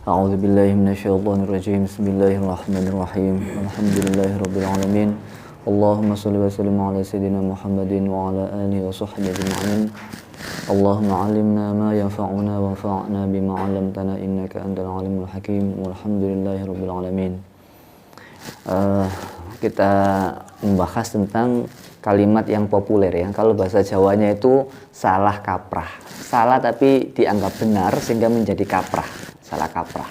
A'udzu billahi minasyaitonir rajim. Bismillahirrahmanirrahim. Alhamdulillahirabbil alamin. Allahumma shalli wa sallim ala sayyidina Muhammadin wa ala alihi wa sahbihi ajma'in. Allahumma 'allimna ma yanfa'una wa anfa'na bima 'allamtana innaka antal alimul hakim. Walhamdulillahirabbil alamin. Kita membahas tentang kalimat yang populer ya. Kalau bahasa Jawanya itu salah kaprah. Salah tapi dianggap benar sehingga menjadi kaprah. Salah kaprah.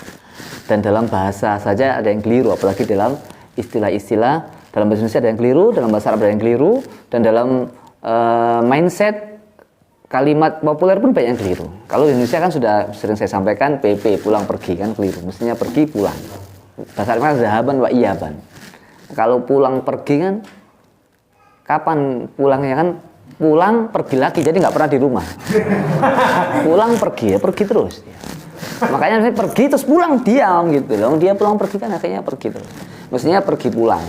Dan dalam bahasa saja ada yang keliru, apalagi dalam istilah-istilah. Dalam bahasa Indonesia ada yang keliru, dalam bahasa Arab ada yang keliru, dan dalam mindset kalimat populer pun banyak yang keliru. Kalau di Indonesia kan sudah sering saya sampaikan PP, pulang pergi kan keliru. Mestinya pergi pulang. Bahasa Arab kan zahaban wa iyaban. Kalau pulang pergi kan kapan pulangnya kan? Pulang pergi lagi, jadi nggak pernah di rumah. Pulang pergi ya pergi terus. Makanya saya pergi terus pulang diam gitu loh. Dia pulang pergi kan akhirnya pergi terus. Mestinya pergi pulang.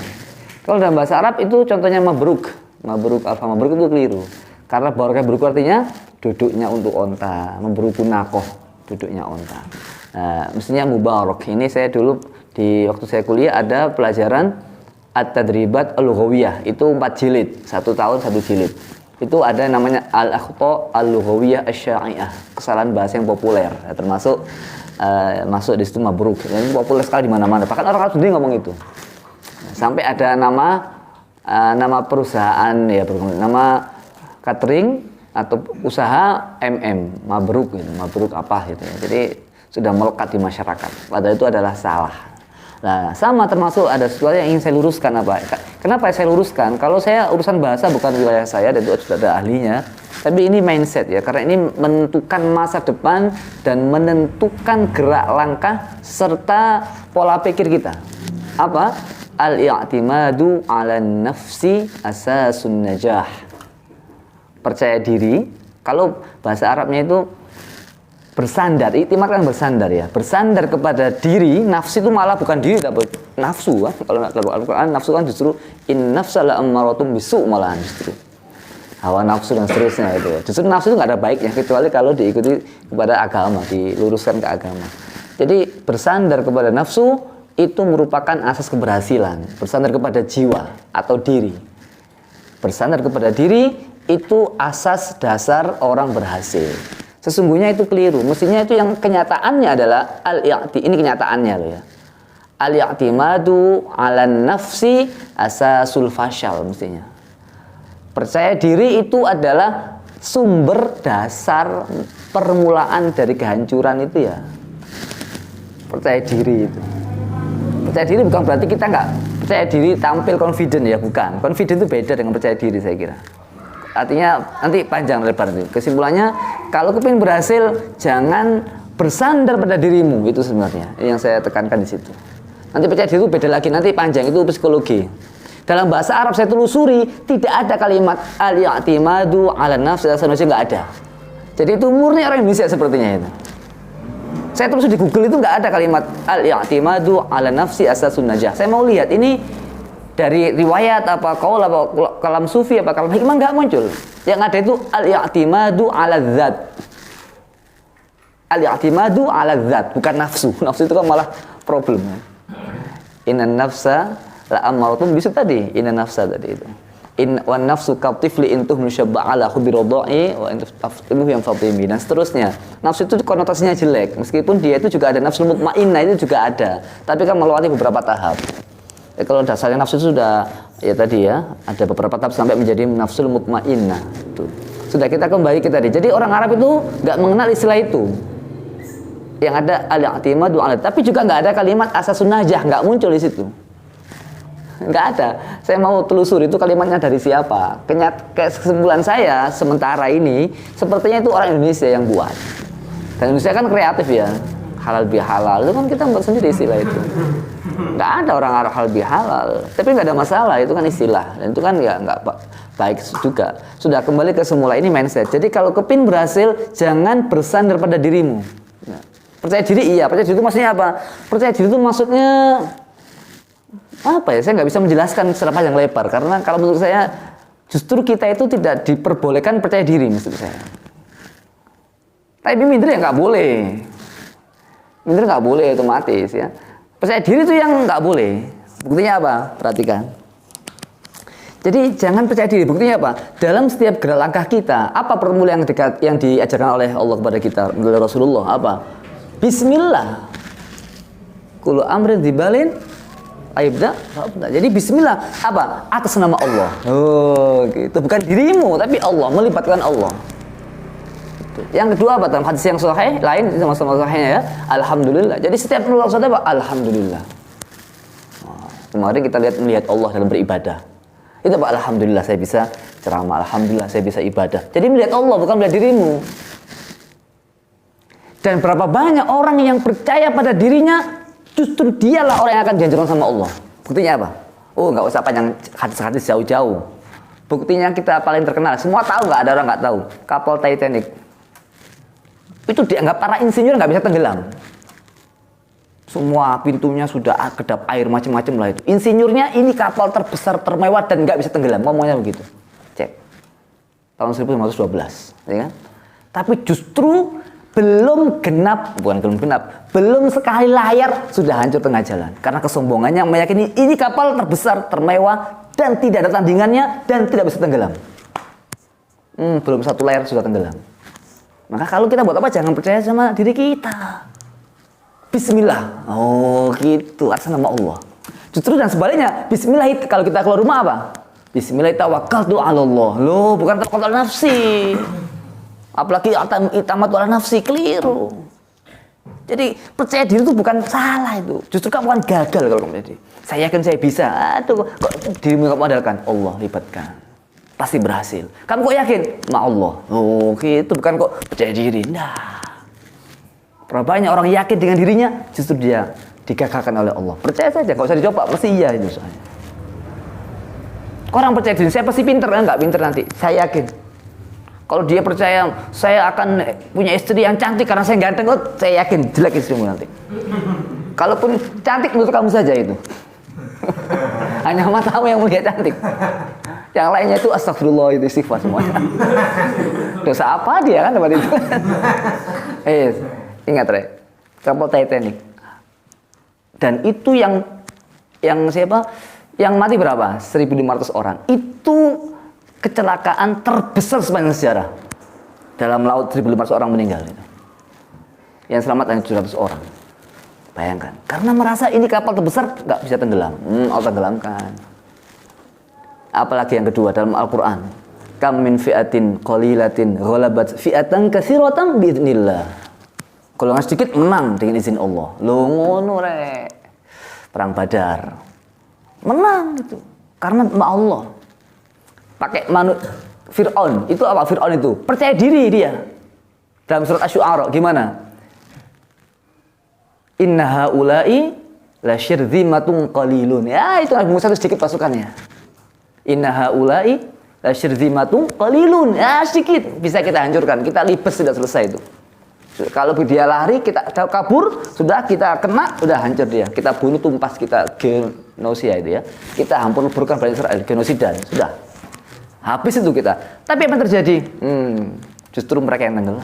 Kalau dalam bahasa Arab itu contohnya mabruk. Mabruk alfa mabruk itu keliru. Karena barokah mabruk artinya duduknya untuk onta. Mabruku nakoh, duduknya onta. Nah, mestinya mubarak. Ini saya dulu di waktu saya kuliah ada pelajaran at-tadribat al-lughawiyah. Itu 4 jilid, 1 tahun 1 jilid. Itu ada namanya al-akhta al-lughawiyah asy-syai'ah, kesalahan bahasa yang populer, ya, termasuk masuk di situ mabruk. Ini populer sekali di mana-mana. Bahkan orang Arab sendiri ngomong itu. Sampai ada nama perusahaan ya, nama catering atau usaha mabruk gitu. Mabruk apa gitu ya. Jadi sudah melekat di masyarakat. Padahal itu adalah salah. Nah, sama termasuk ada sesuatu yang ingin saya luruskan apa? Kenapa saya luruskan? Kalau saya urusan bahasa bukan wilayah saya dan itu sudah ada ahlinya, tapi ini mindset ya, karena ini menentukan masa depan dan menentukan gerak langkah serta pola pikir kita. Apa? Al-i'timadu 'ala nafsi asasun najah. Percaya diri. Kalau bahasa Arabnya itu bersandar, iktimad kan bersandar ya. Bersandar kepada diri, nafsu itu malah bukan diri, tapi nafsu kan. Kalau Al-Qur'an nafsu kan justru in nafsa la ammaratum bisu malahan justru. Hawa nafsu dan seterusnya itu. Justru nafsu itu enggak ada baiknya kecuali kalau diikuti kepada agama, diluruskan ke agama. Jadi bersandar kepada nafsu itu merupakan asas keberhasilan. Bersandar kepada jiwa atau diri. Bersandar kepada diri itu asas dasar orang berhasil. Sesungguhnya itu keliru. Mestinya itu yang kenyataannya adalah al-i'ti. Ini kenyataannya loh ya. Al-i'timadu 'alan nafsi asasul fasyal mestinya. Percaya diri itu adalah sumber dasar permulaan dari kehancuran itu ya. Percaya diri itu. Percaya diri bukan berarti kita nggak percaya diri tampil confident ya, bukan. Confident itu beda dengan percaya diri saya kira. Artinya nanti panjang lebar itu. Kesimpulannya kalau kepingin berhasil jangan bersandar pada dirimu, itu sebenarnya yang saya tekankan di situ. Nanti percaya diri itu beda lagi, nanti panjang itu psikologi. Dalam bahasa Arab saya telusuri tidak ada kalimat al-i'timadu 'ala nafsi asasun nggak ada. Jadi itu murni orang Indonesia sepertinya itu. Saya terus di Google itu nggak ada kalimat al-i'timadu 'ala nafsi asasun najah. Saya mau lihat ini dari riwayat apa qaul apa kalam sufi apa kalam hikmah enggak muncul. Yang ada itu al-i'timadu 'ala dzat. Al-i'timadu 'ala dzat, bukan nafsu. Nafsu itu kan malah problem. Innan nafsa la ammaratun bisu tadi, innan nafsa tadi itu. In wan nafsu katifli intuh musyabba ala khubiradai wa intuh yang fatimi dan seterusnya. Nafsu itu konotasinya jelek, meskipun dia itu juga ada nafsu mutmainnah itu juga ada, tapi kan melewati beberapa tahap. Kalau dasarnya nafsu sudah ya tadi ya ada beberapa tahap sampai menjadi nafsul mutmainnah itu. Sudah kita kembali ke tadi. Jadi orang Arab itu nggak mengenal istilah itu. Yang ada al-i'timadu 'ala, tapi juga nggak ada kalimat asasun najah, nggak muncul di situ. Nggak ada. Saya mau telusuri itu kalimatnya dari siapa. Kesimpulan saya sementara ini sepertinya itu orang Indonesia yang buat. Dan Indonesia kan kreatif ya. Halal bihalal itu kan kita buat sendiri istilah itu. Nggak ada orang Arab halal bihalal, tapi nggak ada masalah, itu kan istilah dan itu kan ya nggak baik juga. Sudah kembali ke semula, ini mindset. Jadi kalau kepin berhasil jangan bersandar pada dirimu. Ya. Percaya diri iya, percaya diri itu maksudnya apa? Percaya diri itu maksudnya apa ya? Saya nggak bisa menjelaskan secara panjang lebar karena kalau menurut saya justru kita itu tidak diperbolehkan percaya diri maksud saya. Tapi minder ya nggak boleh. Minder nggak boleh otomatis ya. Percaya diri itu yang nggak boleh. Buktinya apa? Perhatikan. Jadi jangan percaya diri. Buktinya apa? Dalam setiap gerak langkah kita, apa formula yang diajarkan oleh Allah kepada kita melalui Rasulullah? Apa? Bismillah. Kullu amrin dibalin aibda. Jadi bismillah apa? Atas nama Allah. Oh, gitu. Bukan dirimu, tapi Allah, melibatkan Allah. Gitu. Yang kedua apa? Dalam hadis yang sahih lain sama-sama sahihnya ya. Alhamdulillah. Jadi setiap keluar kata apa? Alhamdulillah. Nah, kemarin kita melihat Allah dalam beribadah. Itu apa? Alhamdulillah saya bisa ceramah. Alhamdulillah saya bisa ibadah. Jadi melihat Allah bukan melihat dirimu. Dan berapa banyak orang yang percaya pada dirinya, justru dialah orang yang akan dihancurkan sama Allah. Buktinya apa? Oh, nggak usah panjang hadis-hadis jauh-jauh. Buktinya kita paling terkenal. Semua tahu, nggak ada orang nggak tahu. Kapal Titanic. Itu dianggap para insinyur nggak bisa tenggelam. Semua pintunya sudah kedap air macam-macam lah itu. Insinyurnya ini kapal terbesar, termewah dan nggak bisa tenggelam. Ngomongnya begitu. Cek. Tahun 1912, ya kan? Tapi justru belum sekali layar sudah hancur tengah jalan. Karena kesombongannya meyakini ini kapal terbesar, termewah dan tidak ada tandingannya dan tidak bisa tenggelam. Belum satu layar sudah tenggelam. Maka kalau kita buat apa? Jangan percaya sama diri kita. Bismillah. Oh gitu, atas nama Allah. Justru dan sebaliknya, Bismillah kalau kita keluar rumah apa? Bismillah tawakkaltu 'ala Allah. Loh, bukan tawakal nafsi. Apalagi itamatu 'ala nafsi, keliru. Jadi percaya diri itu bukan salah itu. Justru kamu kan gagal kalau kamu jadi. Saya yakin saya bisa. Aduh, kok dirimu kamu andalkan? Allah libatkan. Pasti berhasil. Kamu kok yakin? Ma Allah. Oh gitu, bukan kok percaya diri. Nah. Berapa banyak orang yakin dengan dirinya, justru dia digagalkan oleh Allah. Percaya saja, nggak usah dicoba, pasti iya itu soalnya. Orang percaya diri, saya pasti pinter, nggak pinter nanti. Saya yakin. Kalau dia percaya, saya akan punya istri yang cantik karena saya ganteng, saya yakin jelek istrimu nanti. Kalaupun cantik menurut kamu saja itu. Hanya matamu yang melihat cantik. Yang lainnya itu astagfirullah, itu istighfar semuanya. Dosa apa dia kan tempat itu? Ingat kapal Titanic. Dan itu yang siapa? Yang mati berapa? 1.500 orang. Itu kecelakaan terbesar sepanjang sejarah. Dalam laut 1.500 orang meninggal itu. Yang selamat hanya 700 orang. Bayangkan. Karena merasa ini kapal terbesar nggak bisa tenggelam. Allah tenggelamkan. Apalagi yang kedua dalam Al-Quran. Kam min fi'atin qalilatin ghalabat fi'atan katsiratan biidznillah. Golongan sedikit menang dengan izin Allah. Loh ngono rek. Perang Badar. Menang gitu. Karena Allah. Pakai Fir'aun. Itu apa Fir'aun itu? Percaya diri dia. Dalam surat Asy-Syu'ara gimana? Inna haula'i la syirzimatun qalilun. Ya itu Nabi Musa itu sedikit pasukannya. Inna haula'i la syirzimatun qalilun. Ya sedikit. Bisa kita hancurkan. Kita libas sudah selesai itu. Kalau dia lari, kita kabur, sudah kita kena, sudah hancur dia. Kita bunuh tumpas, kita genosia itu ya. Kita hampir-hamburkan Bani Israel, genosida, sudah. Habis itu kita. Tapi apa yang terjadi? Justru mereka yang tenggelam.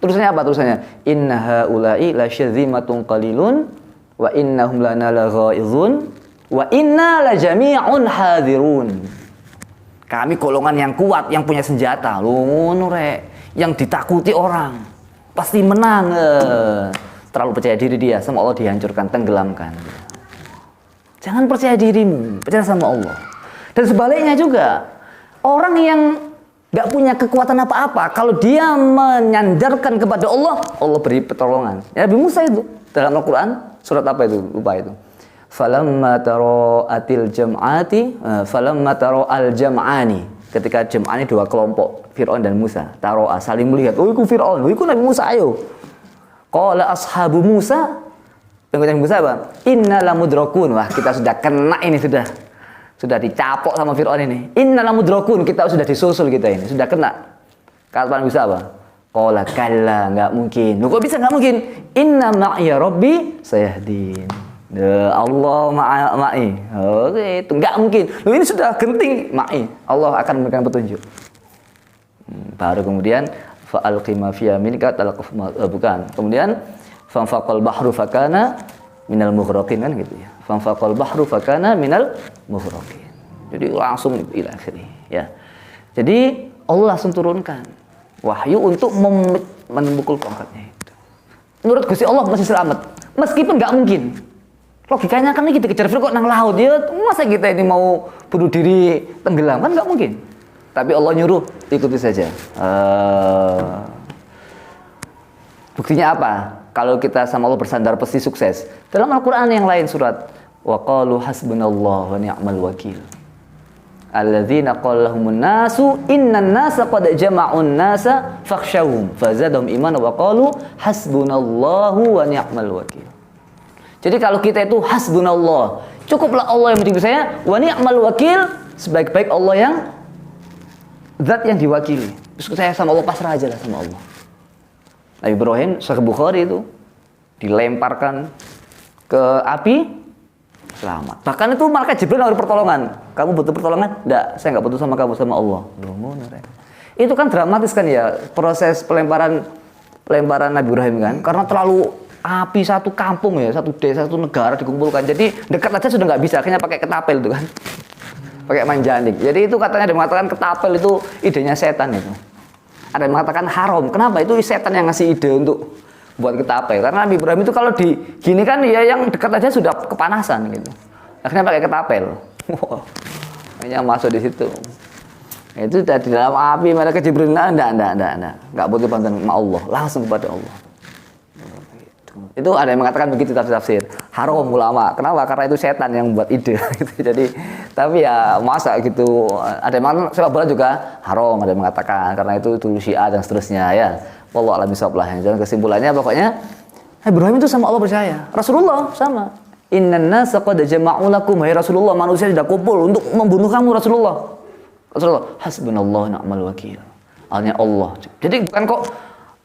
Terusannya apa terusannya? Inna haula'i la syirzimatun qalilun wa innahum lana laghaizun wa inna la jami'un hadirun. Kami golongan yang kuat, yang punya senjata. Loh ngono rek, yang ditakuti orang. Pasti menang. Terlalu percaya diri dia, sama Allah dihancurkan, tenggelamkan. Jangan percaya dirimu, percaya sama Allah. Dan sebaliknya juga, orang yang gak punya kekuatan apa-apa, kalau dia menyandarkan kepada Allah, Allah beri pertolongan. Ya, Nabi Musa itu dalam Al-Quran, surat apa itu? Lupa itu. Falamma tara'atil jam'ati, falamma tara'al jam'ani. Ketika jam'ani dua kelompok, Fir'aun dan Musa, taro'a saling melihat, oh itu Fir'aun, oh itu Nabi Musa, ayo. Qala ashabu Musa, Nabi Musa apa? Inna lamudrakun, wah kita sudah kena ini sudah dicapok sama Fir'aun ini. Inna lamudrakun, kita sudah disusul kita ini, sudah kena. Kata Nabi Musa apa? Qala kalla, nggak mungkin. Loh, kok bisa nggak mungkin? Inna ma'iya rabbi sayahdin. Allah ma'i. Oke, itu enggak mungkin. Loh, ini sudah genting ma'i. Allah akan memberikan petunjuk. Baru kemudian fa'alqi ma fi yaminika talaqaf bukan. Kemudian Fanfaqal bahru fakana minal mughraqin kan gitu ya. Fanfaqal bahru fakana minal mughraqin. Jadi langsung ila akhirih ya. Jadi Allah langsung turunkan wahyu untuk memukul tongkatnya itu. Menurut Gusti Allah masih selamat. Meskipun nggak mungkin. Logikanya kan ini dikejar kok nang laut ya. Masa kita ini mau bunuh diri tenggelam kan nggak mungkin. Tapi Allah nyuruh ikuti saja. Buktinya apa? Kalau kita sama Allah bersandar pasti sukses. Dalam Al-Quran yang lain surat wa qalu hasbunallahu wa ni'mal wakil. Alladzina qala lahumun nasu innan nasa qad jama'un nasa fakhshawhum fazadahum imanan wa qalu hasbunallahu wa ni'mal wakil. Jadi kalau kita itu hasbunallah, cukuplah Allah yang menjadi saya, wa ni'mal wakil, sebaik-baik Allah yang zat yang diwakili. Terus saya sama Allah pasrah aja lah sama Allah. Nabi Ibrahim Sahih Bukhari itu dilemparkan ke api selamat. Bahkan itu malaikat Jibril nawarin pertolongan. Kamu butuh pertolongan? Enggak, saya enggak butuh sama kamu, sama Allah. Itu kan dramatis kan ya proses pelemparan Nabi Ibrahim kan, karena terlalu api satu kampung ya, satu desa, satu negara dikumpulkan. Jadi dekat aja sudah nggak bisa, akhirnya pakai ketapel itu kan. Pakai manjanik. Jadi itu katanya ada mengatakan ketapel itu idenya setan itu. Ada yang mengatakan haram. Kenapa? Itu setan yang ngasih ide untuk buat ketapel. Karena Nabi Ibrahim itu kalau di gini kan ya yang dekat aja sudah kepanasan gitu. Akhirnya pakai ketapel. Hanya masuk di situ. Itu sudah di dalam api mereka Jibril enggak butuh bantuan sama Allah, langsung kepada Allah. Itu ada yang mengatakan begitu tafsir haram ulama. Kenapa? Karena itu setan yang membuat ide gitu. Jadi tapi ya masa gitu. Ada yang mengatakan sepak bola juga haram, ada yang mengatakan karena itu dulu Syiah dan seterusnya ya. Wallahu a'lam bishawab lah. Jadi kesimpulannya pokoknya Ibrahim itu sama Allah percaya. Rasulullah sama. Innan nasa qad jama'u lakum, hai Rasulullah, manusia sudah kumpul untuk membunuh kamu Rasulullah. Hasbunallahu ni'mal wakil. Hanya Allah. Jadi bukan kok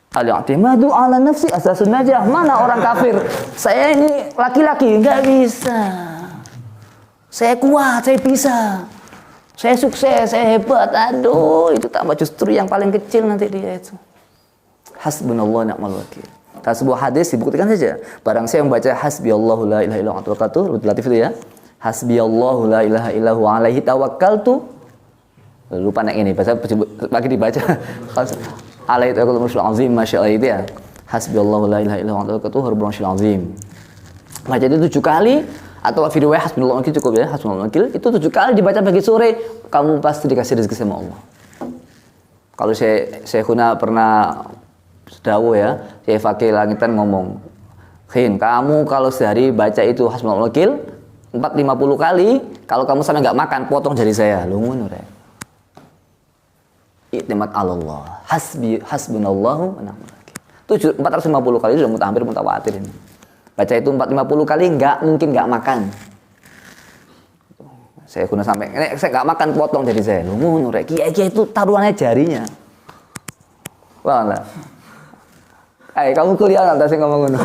al-i'timadu ala nafsi asasun najah. Mana orang kafir? Saya ini laki-laki, enggak bisa. Saya kuat, saya bisa. Saya sukses, saya hebat. Aduh, itu tambah justru yang paling kecil nanti dia itu. Hasbunallahu ni'mal wakil. Kalau sebuah hadis dibuktikan saja. Barang saya membaca hasbiyallahu la ilaha illallah tawakkaltu, latif itu ya. Hasbiyallahu la ilaha illahu alaihi tawakkaltu. Lupa yang ini, bagi dibaca. Alaihi tawakkaltu rasul azim, masyaallah itu ya. Hasbiyallahu la ilaha illallah tawakkaltu rasul azim. Baca itu 7 kali atau riwayat hasbunallahu wakil cukup ya. Hasbunallahu wakil itu 7 kali dibaca pagi sore, kamu pasti dikasih rezeki sama Allah. Kalau Syekhuna pernah dawuh ya, Syekh Fakih Langitan ngomong, "Khin, kamu kalau sehari baca itu hasbunallahu wakil 450 kali, kalau kamu sampai enggak makan, potong jari saya." Lu ngono rek. Iktimat Allah. Hasbunallahu wa ni'mal wakil. 450 kali itu sudah hampir mutawatir ini. Baca itu 450 kali enggak mungkin enggak makan. Saya guna sampai saya enggak makan, potong jari saya. Lu ngono rek. Kiai-kiai itu taruhannya jarinya. Wah lah. Kamu kuliah enggak sih ngomong ngono?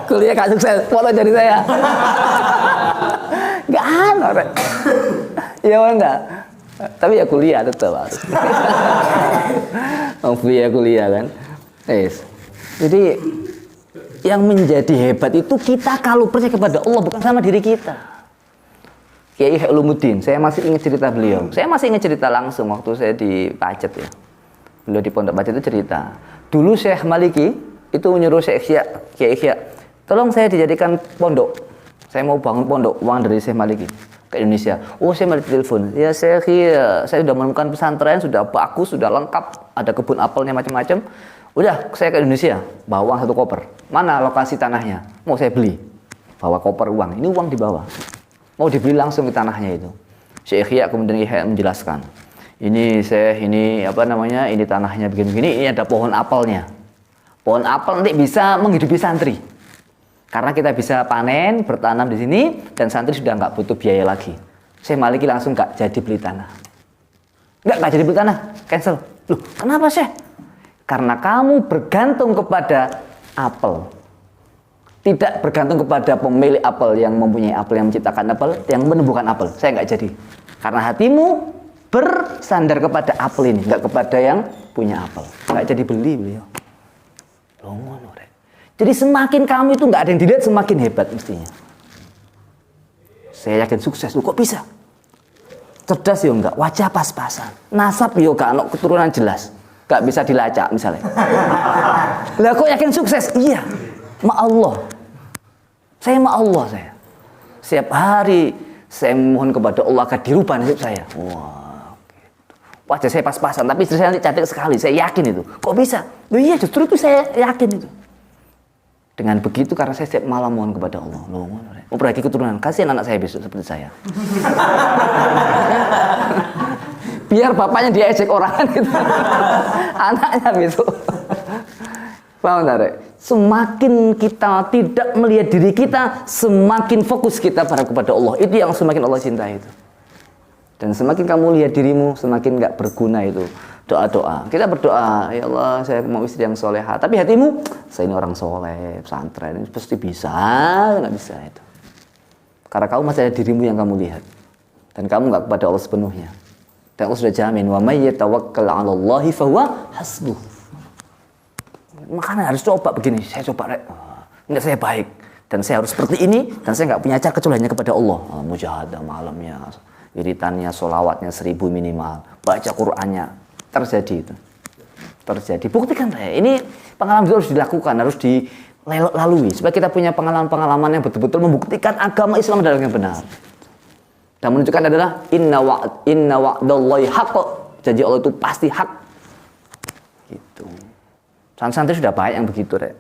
Kuliah gak sukses, potong jari saya. Enggak ana rek. Iya enggak? Tapi ya kuliah tetap harus. Ya kuliah kan. Jadi yang menjadi hebat itu kita kalau percaya kepada Allah, bukan sama diri kita. Kiai Ulumuddin, saya masih ingat cerita beliau. Saya masih ingat cerita langsung waktu saya di Pacet ya. Beliau di Pondok Pacet itu cerita. Dulu Syekh Maliki itu menyuruh Syekh Kiai Ihya, tolong saya dijadikan pondok. Saya mau bangun pondok, uang dari Syekh Maliki ke Indonesia. Oh, saya malah telepon. Ya Syekh, ya, saya sudah menemukan pesantren, sudah bagus, sudah lengkap, ada kebun apelnya macam-macam. Udah, saya ke Indonesia, bawa uang 1 koper. Mana lokasi tanahnya? Mau saya beli. Bawa koper uang. Ini uang dibawa. Mau dibeli langsung ke tanahnya itu. Syekh Ihya kemudian Ihya menjelaskan. Ini Syekh, ini apa namanya? Ini tanahnya begini-begini, ini ada pohon apelnya. Pohon apel nanti bisa menghidupi santri. Karena kita bisa panen, bertanam di sini, dan santri sudah nggak butuh biaya lagi. Syekh Maliki langsung nggak jadi beli tanah. Nggak jadi beli tanah, cancel. Loh, kenapa Syekh? Karena kamu bergantung kepada apel. Tidak bergantung kepada pemilik apel yang mempunyai apel, yang menciptakan apel, yang menumbuhkan apel. Saya nggak jadi. Karena hatimu bersandar kepada apel ini, nggak kepada yang punya apel. Nggak jadi beli beliau. Loh, Jadi semakin kamu itu nggak ada yang dilihat, semakin hebat mestinya. Saya yakin sukses, lu kok bisa? Cerdas ya enggak, wajah pas-pasan. Nasab ya enggak, anak keturunan jelas. Nggak bisa dilacak misalnya. Lah kok yakin sukses? Iya, ma Allah. Saya ma Allah saya. Setiap hari saya mohon kepada Allah agar dirubah nasib saya. Wah, gitu. Wajah saya pas-pasan, tapi istri saya nanti cantik sekali. Saya yakin itu. Kok bisa? Loh iya, justru itu saya yakin itu. Dengan begitu karena saya setiap malam mohon kepada Allah. Loh, perbaiki keturunan. Kasihan anak saya besok seperti saya. Biar bapaknya diejek orang gitu. Anaknya besok. Paham tak? Semakin kita tidak melihat diri kita, semakin fokus kita kepada Allah. Itu yang semakin Allah cintai itu. Dan semakin kamu lihat dirimu, semakin nggak berguna itu. Doa-doa. Kita berdoa, ya Allah, saya mau istri yang soleha. Tapi hatimu, saya ini orang soleh, pesantren, ini pasti bisa. Nggak bisa itu. Karena kamu masih ada dirimu yang kamu lihat. Dan kamu nggak kepada Allah sepenuhnya. Dan Allah sudah jamin, wa may yatawakkal 'ala Allahi fahuwa hasbuh. Makanya harus coba begini, saya coba, ini saya baik. Dan saya harus seperti ini, dan saya nggak punya cara kecuali hanya kepada Allah. Mujahadah malamnya, wiritannya, sholawatnya 1000 minimal, baca Qur'annya. Terjadi itu. Terjadi. Buktikan saya. Ini pengalaman itu harus dilakukan, harus dilalui. Supaya kita punya pengalaman-pengalaman yang betul-betul membuktikan agama Islam adalah yang benar. Dan menunjukkan adalah inna wa'dallahi haqq. Janji Allah itu pasti hak. Gitu. Santri sudah baik yang begitu, Rek.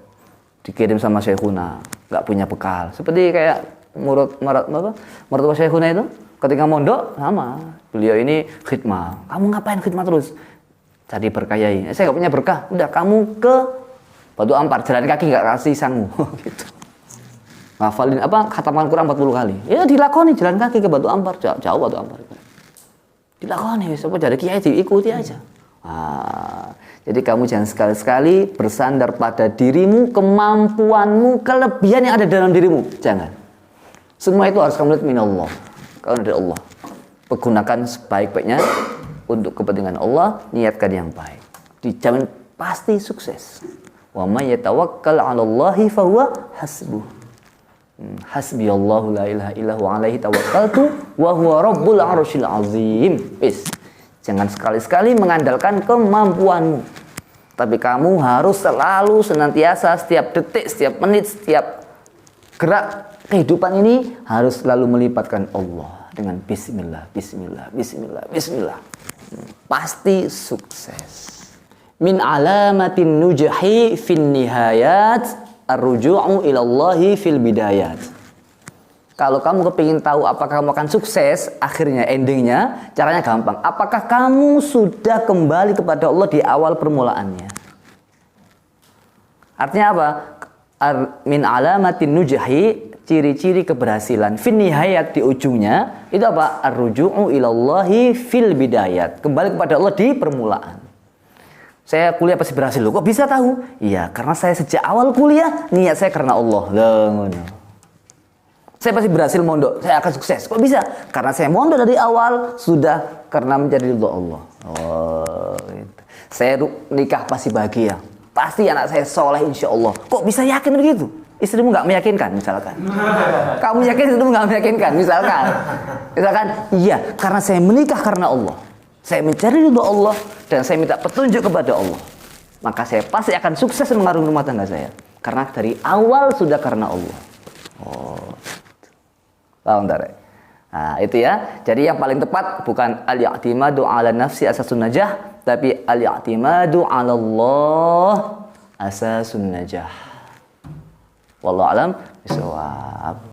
Dikirim sama Syekhuna, nggak punya bekal. Seperti kayak mertua Syekhuna itu, ketika mondok sama. Beliau ini khidmah. Kamu ngapain khidmah terus? Cari berkah Yai. Saya nggak punya berkah. Udah kamu ke Batu Ampar, jalan kaki nggak kasih sangu. Gitu. Ngafalin khataman Quran 40 kali. Ya dilakoni jalan kaki ke Batu Ampar, jauh Batu Ampar. Dilakoni, siapa jadi kiai diikuti aja. Jadi kamu jangan sekali-sekali bersandar pada dirimu, kemampuanmu, kelebihan yang ada dalam dirimu. Jangan. Semua itu harus kamu lihat minallah. Kalau dari Allah. Pergunakan sebaik-baiknya untuk kepentingan Allah, niatkan yang baik. Dijamin pasti sukses. Wa may yatawakkal 'ala Allahi fahuwa hasbuh. Hasbiyallahu la ilaha illa huwa alaihi tawakkaltu wa huwa rabbul 'arsyil 'azim. Jangan sekali-sekali mengandalkan kemampuanmu. Tapi kamu harus selalu senantiasa setiap detik, setiap menit, setiap gerak kehidupan ini harus selalu melibatkan Allah dengan bismillah, bismillah, bismillah, bismillah. Pasti sukses. Min alamatin nujhi fin nihayat ar-ruju'u ila Allahi fil bidayat. Kalau kamu kepingin tahu apakah kamu akan sukses, akhirnya endingnya, caranya gampang. Apakah kamu sudah kembali kepada Allah di awal permulaannya? Artinya apa? Min alamatin nujhi, ciri-ciri keberhasilan. Fin nihayat, di ujungnya, itu apa? Ar-ruju'u ilallahi fil bidayat. Kembali kepada Allah di permulaan. Saya kuliah pasti berhasil. Loh, kok bisa tahu? Iya, karena saya sejak awal kuliah, niat saya karena Allah. Saya pasti berhasil mondok, saya akan sukses. Kok bisa? Karena saya mondok dari awal, sudah karena mencari ridho Allah. Oh, gitu. Saya nikah pasti bahagia. Pasti anak saya soleh insya Allah. Kok bisa yakin begitu? Istrimu nggak meyakinkan misalkan. Kamu yakin istrimu nggak meyakinkan misalkan. Misalkan, iya karena saya menikah karena Allah. Saya mencari ridho Allah dan saya minta petunjuk kepada Allah. Maka saya pasti akan sukses mengarungi rumah tangga saya. Karena dari awal sudah karena Allah. Oh, paham tak? Nah, itu ya. Jadi yang paling tepat bukan al-i'timadu 'ala nafsi asasun najah, tapi al-i'timadu 'ala Allah asasun najah. Wallahu a'lam bishawab.